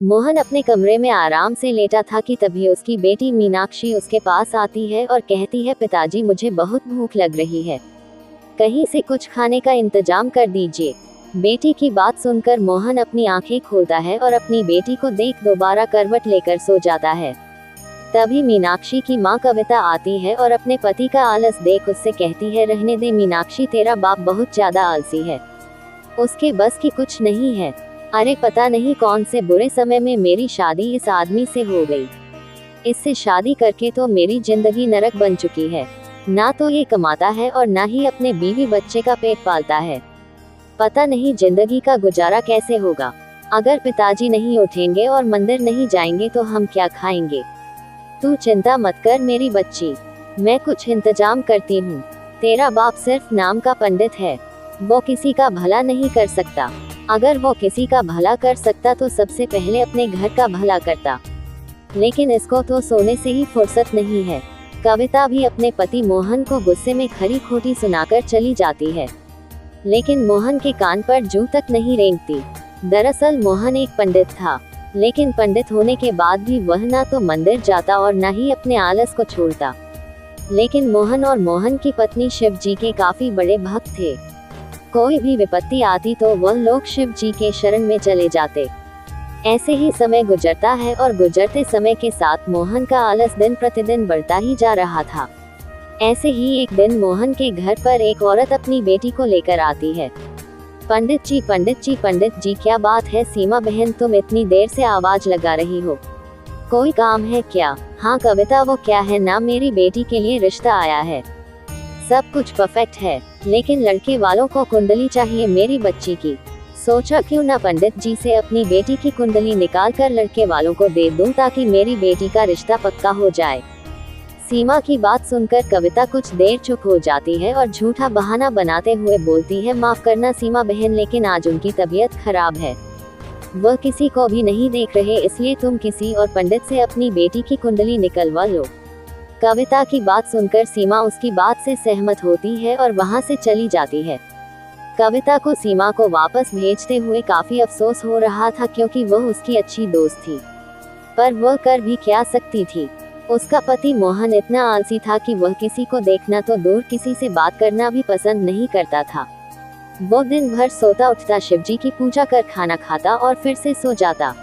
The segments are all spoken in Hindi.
मोहन अपने कमरे में आराम से लेटा था कि तभी उसकी बेटी मीनाक्षी उसके पास आती है और कहती है, पिताजी मुझे बहुत भूख लग रही है, कहीं से कुछ खाने का इंतजाम कर दीजिए। बेटी की बात सुनकर मोहन अपनी आंखें खोलता है और अपनी बेटी को देख दोबारा करवट लेकर सो जाता है। तभी मीनाक्षी की माँ कविता आती है और अपने पति का आलस देख उससे कहती है, रहने दे मीनाक्षी, तेरा बाप बहुत ज्यादा आलसी है, उसके बस की कुछ नहीं है। अरे पता नहीं कौन से बुरे समय में मेरी शादी इस आदमी से हो गई, इससे शादी करके तो मेरी जिंदगी नरक बन चुकी है, ना तो ये कमाता है और ना ही अपने बीवी बच्चे का पेट पालता है, पता नहीं जिंदगी का गुजारा कैसे होगा। अगर पिताजी नहीं उठेंगे और मंदिर नहीं जाएंगे तो हम क्या खाएंगे। तू चिंता मत कर मेरी बच्ची, मैं कुछ इंतजाम करती हूँ। तेरा बाप सिर्फ नाम का पंडित है, वो किसी का भला नहीं कर सकता। अगर वो किसी का भला कर सकता तो सबसे पहले अपने घर का भला करता, लेकिन इसको तो सोने से ही फुर्सत नहीं है। कविता भी अपने पति मोहन को गुस्से में खरी खोटी सुनाकर चली जाती है, लेकिन मोहन के कान पर जूं तक नहीं रेंगती। दरअसल मोहन एक पंडित था, लेकिन पंडित होने के बाद भी वह ना तो मंदिर जाता और ना ही अपने आलस को छोड़ता। लेकिन मोहन और मोहन की पत्नी शिव जी के काफी बड़े भक्त थे। कोई भी विपत्ति आती तो वह लोग शिव जी के शरण में चले जाते। ऐसे ही समय गुजरता है और गुजरते समय के साथ मोहन का आलस दिन प्रतिदिन बढ़ता ही जा रहा था। ऐसे ही एक दिन मोहन के घर पर एक औरत अपनी बेटी को लेकर आती है। पंडित जी पंडित जी पंडित जी, क्या बात है सीमा बहन, तुम इतनी देर से आवाज लगा रही हो, कोई काम है क्या? हाँ कविता, वो क्या है ना, मेरी बेटी के लिए रिश्ता आया है, सब कुछ परफेक्ट है, लेकिन लड़के वालों को कुंडली चाहिए मेरी बच्ची की। सोचा क्यों ना पंडित जी से अपनी बेटी की कुंडली निकाल कर लड़के वालों को दे दूं ताकि मेरी बेटी का रिश्ता पक्का हो जाए। सीमा की बात सुनकर कविता कुछ देर चुप हो जाती है और झूठा बहाना बनाते हुए बोलती है, माफ करना सीमा बहन, लेकिन आज उनकी तबीयत खराब है, वह किसी को भी नहीं देख रहे, इसलिए तुम किसी और पंडित से अपनी बेटी की कुंडली निकलवा लो। कविता की बात सुनकर सीमा उसकी बात से सहमत होती है और वहां से चली जाती है। कविता को सीमा को वापस भेजते हुए काफी अफसोस हो रहा था, क्योंकि वह उसकी अच्छी दोस्त थी, पर वह कर भी क्या सकती थी। उसका पति मोहन इतना आलसी था कि वह किसी को देखना तो दूर किसी से बात करना भी पसंद नहीं करता था। वो दिन भर सोता उठता, शिवजी की पूजा कर खाना खाता और फिर से सो जाता,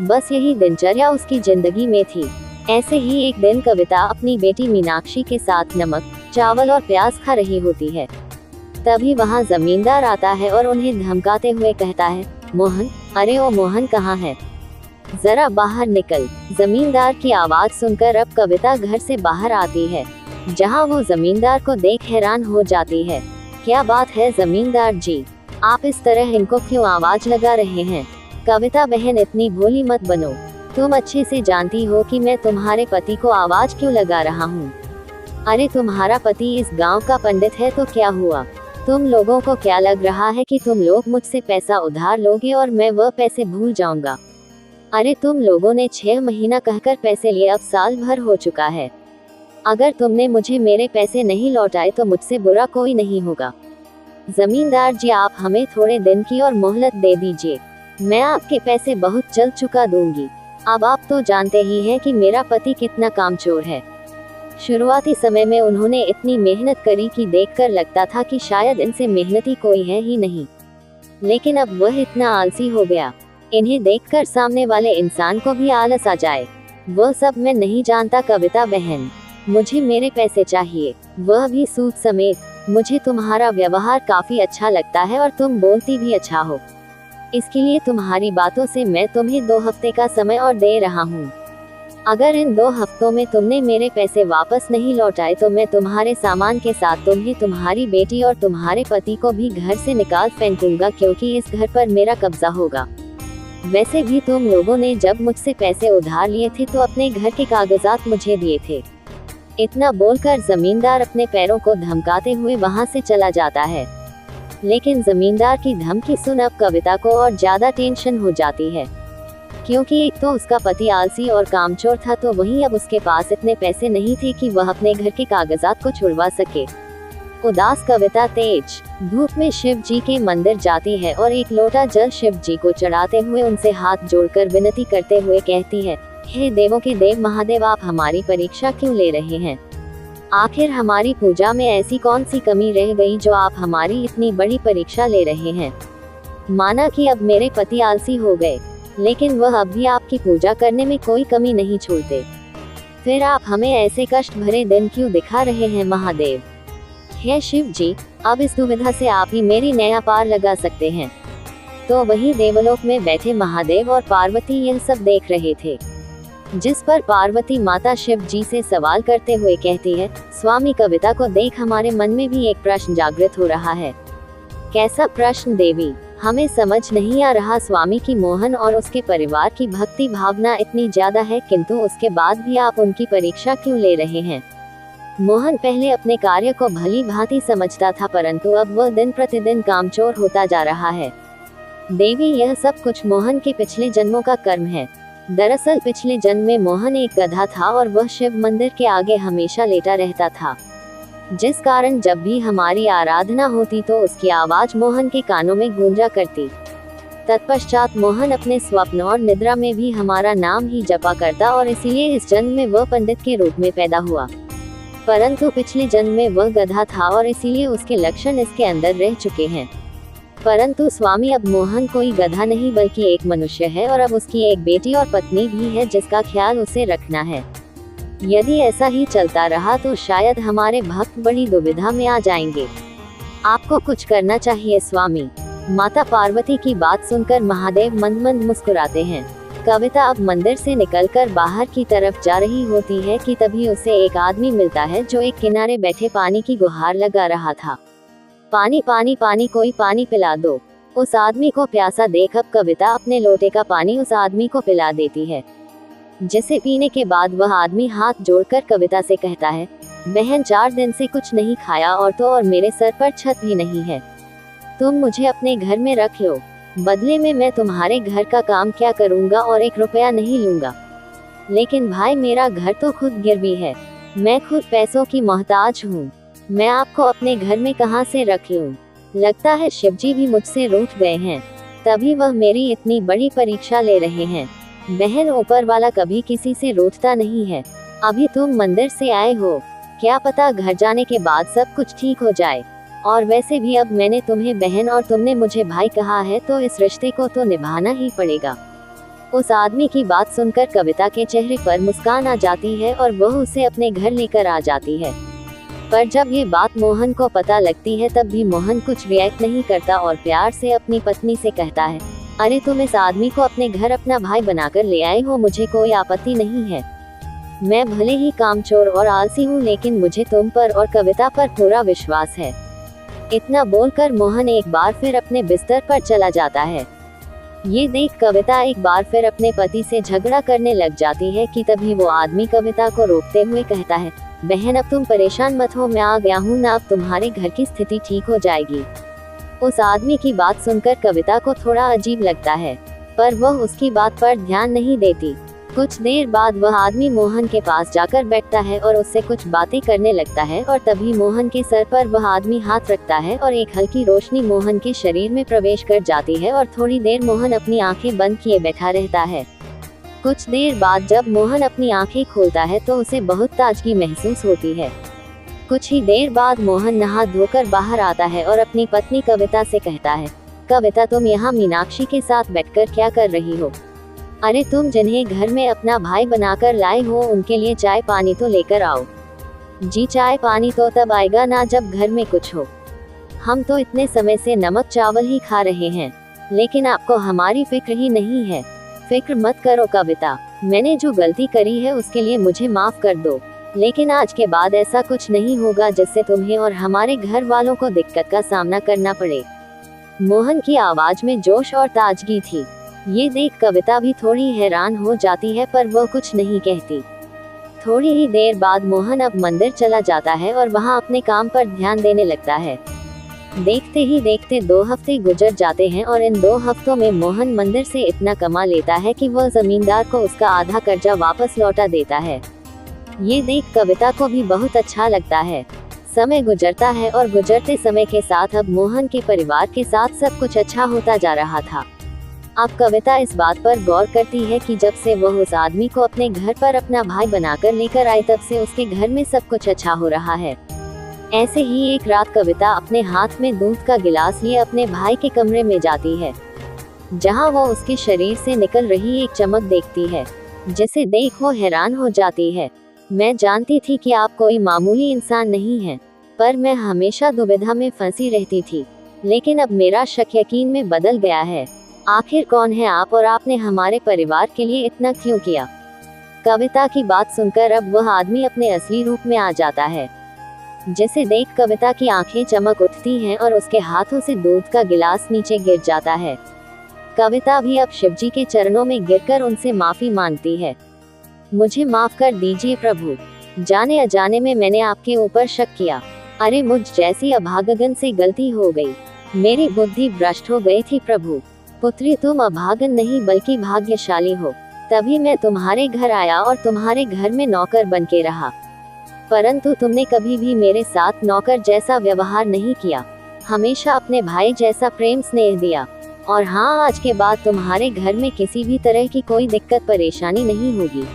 बस यही दिनचर्या उसकी जिंदगी में थी। ऐसे ही एक दिन कविता अपनी बेटी मीनाक्षी के साथ नमक, चावल और प्याज खा रही होती है। तभी वहां जमींदार आता है और उन्हें धमकाते हुए कहता है, मोहन, अरे ओ मोहन कहाँ है, जरा बाहर निकल। जमींदार की आवाज सुनकर अब कविता घर से बाहर आती है, जहां वो जमींदार को देख हैरान हो जाती है। क्या बात है जमींदार जी, आप इस तरह इनको क्यों आवाज लगा रहे हैं? कविता बहन, इतनी भोली मत बनो, तुम अच्छे से जानती हो कि मैं तुम्हारे पति को आवाज क्यों लगा रहा हूँ। अरे तुम्हारा पति इस गांव का पंडित है तो क्या हुआ, तुम लोगों को क्या लग रहा है कि तुम लोग मुझसे पैसा उधार लोगे और मैं वह पैसे भूल जाऊंगा? अरे तुम लोगों ने 6 महीना कहकर पैसे लिए, अब साल भर हो चुका है, अगर तुमने मुझे मेरे पैसे नहीं लौटाए तो मुझसे बुरा कोई नहीं होगा। जमींदार जी, आप हमें थोड़े दिन की और मोहलत दे दीजिए, मैं आपके पैसे बहुत जल्द चुका दूंगी। अब आप तो जानते ही हैं कि मेरा पति कितना कामचोर है। शुरुआती समय में उन्होंने इतनी मेहनत करी कि देखकर लगता था कि शायद इनसे मेहनती कोई है ही नहीं, लेकिन अब वह इतना आलसी हो गया, इन्हें देखकर सामने वाले इंसान को भी आलस आ जाए। वह सब मैं नहीं जानता कविता बहन, मुझे मेरे पैसे चाहिए, वह भी सूद समेत। मुझे तुम्हारा व्यवहार काफी अच्छा लगता है और तुम बोलती भी अच्छा हो, इसके लिए तुम्हारी बातों से मैं तुम्हें 2 हफ्ते का समय और दे रहा हूँ। अगर इन 2 हफ्तों में तुमने मेरे पैसे वापस नहीं लौटाए तो मैं तुम्हारे सामान के साथ तुम्हें, तुम्हारी बेटी और तुम्हारे पति को भी घर से निकाल फेंकूंगा, क्योंकि इस घर पर मेरा कब्जा होगा। वैसे भी तुम लोगों ने जब मुझसे पैसे उधार लिए थे तो अपने घर के कागजात मुझे दिए थे। इतना बोलकर जमींदार अपने पैरों को धमकाते हुए वहां से चला जाता है, लेकिन जमींदार की धमकी सुन अब कविता को और ज्यादा टेंशन हो जाती है, क्योंकि एक तो उसका पति आलसी और कामचोर था, तो वहीं अब उसके पास इतने पैसे नहीं थे कि वह अपने घर के कागजात को छुड़वा सके। उदास कविता तेज। धूप में शिव जी के मंदिर जाती है और एक लोटा जल शिव जी को चढ़ाते हुए उनसे हाथ जोड़कर विनती करते हुए कहती है, हे देवों के देव महादेव, आप हमारी परीक्षा क्यों ले रहे हैं? आखिर हमारी पूजा में ऐसी कौन सी कमी रह गई जो आप हमारी इतनी बड़ी परीक्षा ले रहे हैं? माना कि अब मेरे पति आलसी हो गए, लेकिन वह अब भी आपकी पूजा करने में कोई कमी नहीं छोड़ते। फिर आप हमें ऐसे कष्ट भरे दिन क्यों दिखा रहे हैं महादेव? हे शिव जी, अब इस दुविधा से आप ही मेरी नया पार लगा सकते हैं। तो वही देवलोक में बैठे महादेव और पार्वती यह सब देख रहे थे, जिस पर पार्वती माता शिव जी से सवाल करते हुए कहती है, स्वामी कविता को देख हमारे मन में भी एक प्रश्न जागृत हो रहा है। कैसा प्रश्न देवी? हमें समझ नहीं आ रहा स्वामी की मोहन और उसके परिवार की भक्ति भावना इतनी ज्यादा है, किंतु उसके बाद भी आप उनकी परीक्षा क्यों ले रहे हैं? मोहन पहले अपने कार्य को भली भांति समझता था, परंतु अब वह दिन प्रतिदिन कामचोर होता जा रहा है। देवी, यह सब कुछ मोहन के पिछले जन्मों का कर्म है। दरअसल पिछले जन्म में मोहन एक गधा था और वह शिव मंदिर के आगे हमेशा लेटा रहता था, जिस कारण जब भी हमारी आराधना होती तो उसकी आवाज मोहन के कानों में गूंजा करती। तत्पश्चात मोहन अपने स्वप्न और निद्रा में भी हमारा नाम ही जपा करता और इसीलिए इस जन्म में वह पंडित के रूप में पैदा हुआ। परंतु पिछले जन्म में वह गधा था और इसीलिए उसके लक्षण इसके अंदर रह चुके हैं। परंतु स्वामी, अब मोहन कोई गधा नहीं बल्कि एक मनुष्य है और अब उसकी एक बेटी और पत्नी भी है जिसका ख्याल उसे रखना है। यदि ऐसा ही चलता रहा तो शायद हमारे भक्त बड़ी दुविधा में आ जाएंगे। आपको कुछ करना चाहिए स्वामी। माता पार्वती की बात सुनकर महादेव मंद मंद मुस्कुराते हैं। कविता अब मंदिर से निकलकर बाहर की तरफ जा रही होती है कि तभी उसे एक आदमी मिलता है जो एक किनारे बैठे पानी की गुहार लगा रहा था। पानी पानी पानी, कोई पानी पिला दो। उस आदमी को प्यासा देख अब कविता अपने लोटे का पानी उस आदमी को पिला देती है, जिसे पीने के बाद वह आदमी हाथ जोड़कर कविता से कहता है, बहन, 4 दिन से कुछ नहीं खाया और मेरे सर पर छत भी नहीं है। तुम मुझे अपने घर में रख लो, बदले में मैं तुम्हारे घर का काम क्या करूँगा और 1 रुपया नहीं लूँगा। लेकिन भाई, मेरा घर तो खुद गिरवी है, मैं खुद पैसों की मोहताज हूँ, मैं आपको अपने घर में कहाँ से रख लूं? लगता है शिवजी भी मुझसे रूठ गए हैं, तभी वह मेरी इतनी बड़ी परीक्षा ले रहे हैं। बहन, ऊपर वाला कभी किसी से रूठता नहीं है। अभी तुम मंदिर से आए हो, क्या पता घर जाने के बाद सब कुछ ठीक हो जाए। और वैसे भी अब मैंने तुम्हें बहन और तुमने मुझे भाई कहा है, तो इस रिश्ते को तो निभाना ही पड़ेगा। उस आदमी की बात सुनकर कविता के चेहरे पर मुस्कान आ जाती है और वह उसे अपने घर लेकर आ जाती है। पर जब ये बात मोहन को पता लगती है तब भी मोहन कुछ रिएक्ट नहीं करता और प्यार से अपनी पत्नी से कहता है, अरे तुम इस आदमी को अपने घर अपना भाई बनाकर ले आए हो, मुझे कोई आपत्ति नहीं है। मैं भले ही कामचोर और आलसी हूँ, लेकिन मुझे तुम पर और कविता पर पूरा विश्वास है। इतना बोलकर मोहन एक बार फिर अपने बिस्तर पर चला जाता है। ये देख कविता एक बार फिर अपने पति से झगड़ा करने लग जाती है कि तभी वो आदमी कविता को रोकते हुए कहता है, बहन, अब तुम परेशान मत हो, मैं आ गया हूँ ना, अब तुम्हारे घर की स्थिति ठीक हो जाएगी। उस आदमी की बात सुनकर कविता को थोड़ा अजीब लगता है, पर वह उसकी बात पर ध्यान नहीं देती। कुछ देर बाद वह आदमी मोहन के पास जाकर बैठता है और उससे कुछ बातें करने लगता है और तभी मोहन के सर पर वह आदमी हाथ रखता है और एक हल्की रोशनी मोहन के शरीर में प्रवेश कर जाती है और थोड़ी देर मोहन अपनी आंखें बंद किए बैठा रहता है। कुछ देर बाद जब मोहन अपनी आंखें खोलता है तो उसे बहुत ताजगी महसूस होती है। कुछ ही देर बाद मोहन नहा धोकर बाहर आता है और अपनी पत्नी कविता से कहता है, कविता, तुम यहाँ मीनाक्षी के साथ बैठकर क्या कर रही हो? अरे तुम जिन्हें घर में अपना भाई बनाकर लाए हो उनके लिए चाय पानी तो लेकर आओ। जी, चाय पानी तो तब आएगा ना जब घर में कुछ हो। हम तो इतने समय से नमक चावल ही खा रहे हैं, लेकिन आपको हमारी फिक्र ही नहीं है। फिक्र मत करो कविता, मैंने जो गलती करी है उसके लिए मुझे माफ कर दो, लेकिन आज के बाद ऐसा कुछ नहीं होगा जिससे तुम्हें और हमारे घर वालों को दिक्कत का सामना करना पड़े। मोहन की आवाज में जोश और ताजगी थी। ये देख कविता भी थोड़ी हैरान हो जाती है, पर वह कुछ नहीं कहती। थोड़ी ही देर बाद मोहन अब मंदिर चला जाता है और वहां अपने काम पर ध्यान देने लगता है। देखते ही देखते 2 हफ्ते गुजर जाते हैं और इन 2 हफ्तों में मोहन मंदिर से इतना कमा लेता है कि वह जमींदार को उसका आधा कर्जा वापस लौटा देता है। ये देख कविता को भी बहुत अच्छा लगता है। समय गुजरता है और गुजरते समय के साथ अब मोहन के परिवार के साथ सब कुछ अच्छा होता जा रहा था। अब कविता इस बात पर गौर करती है कि जब से वह उस आदमी को अपने घर पर अपना भाई बनाकर लेकर आई तब से उसके घर में सब कुछ अच्छा हो रहा है। ऐसे ही एक रात कविता अपने हाथ में दूध का गिलास लिए अपने भाई के कमरे में जाती है, जहां वो उसके शरीर से निकल रही एक चमक देखती है, जिसे देख वो हैरान हो जाती है। मैं जानती थी कि आप कोई मामूली इंसान नहीं हैं, पर मैं हमेशा दुविधा में फंसी रहती थी। लेकिन अब मेरा शक यकीन में बदल गया है। आखिर कौन है आप और आपने हमारे परिवार के लिए इतना क्यों किया? कविता की बात सुनकर अब वह आदमी अपने असली रूप में आ जाता है, जिसे देख कविता की आंखें चमक उठती हैं और उसके हाथों से दूध का गिलास नीचे गिर जाता है। कविता भी अब शिवजी के चरणों में गिरकर उनसे माफी मांगती है। मुझे माफ कर दीजिए प्रभु, जाने अजाने में मैंने आपके ऊपर शक किया। अरे मुझ जैसी अभागन से गलती हो गई, मेरी बुद्धि भ्रष्ट हो गई थी प्रभु। पुत्री तुम अभागन नहीं बल्कि भाग्यशाली हो। तभी मैं तुम्हारे घर आया और तुम्हारे घर में नौकर बन के रहा, परंतु तुमने कभी भी मेरे साथ नौकर जैसा व्यवहार नहीं किया, हमेशा अपने भाई जैसा प्रेम स्नेह दिया। और हाँ, आज के बाद तुम्हारे घर में किसी भी तरह की कोई दिक्कत परेशानी नहीं होगी।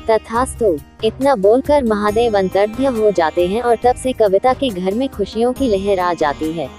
तथास्तु। इतना बोलकर महादेव अंतर्ध्य हो जाते हैं और तब से कविता के घर में खुशियों की लहर आ जाती है।